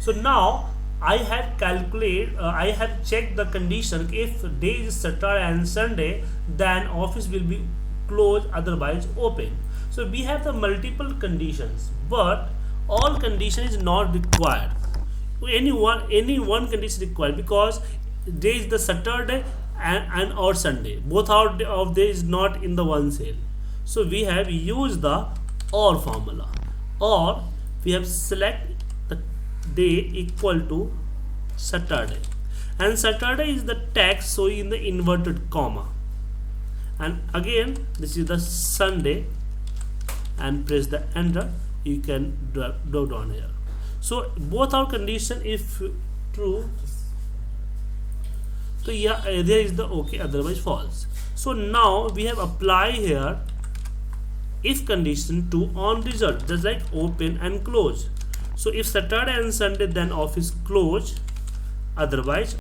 So now I have I have checked the condition. If day is Saturday and Sunday, then office will be closed, otherwise open. So we have the multiple conditions, but all condition is not required. Any one condition required, because day is the Saturday and or Sunday. Both out of day is not in the one cell. So we have used the or formula, or we have select the day equal to Saturday, and Saturday is the text showing in the inverted comma, and again this is the Sunday, and press the enter. You can drop down here. So both our condition if true, so yeah, there is the okay, otherwise false. So now we have apply here if condition to on result, just like open and close. So if Saturday and Sunday, then office close, otherwise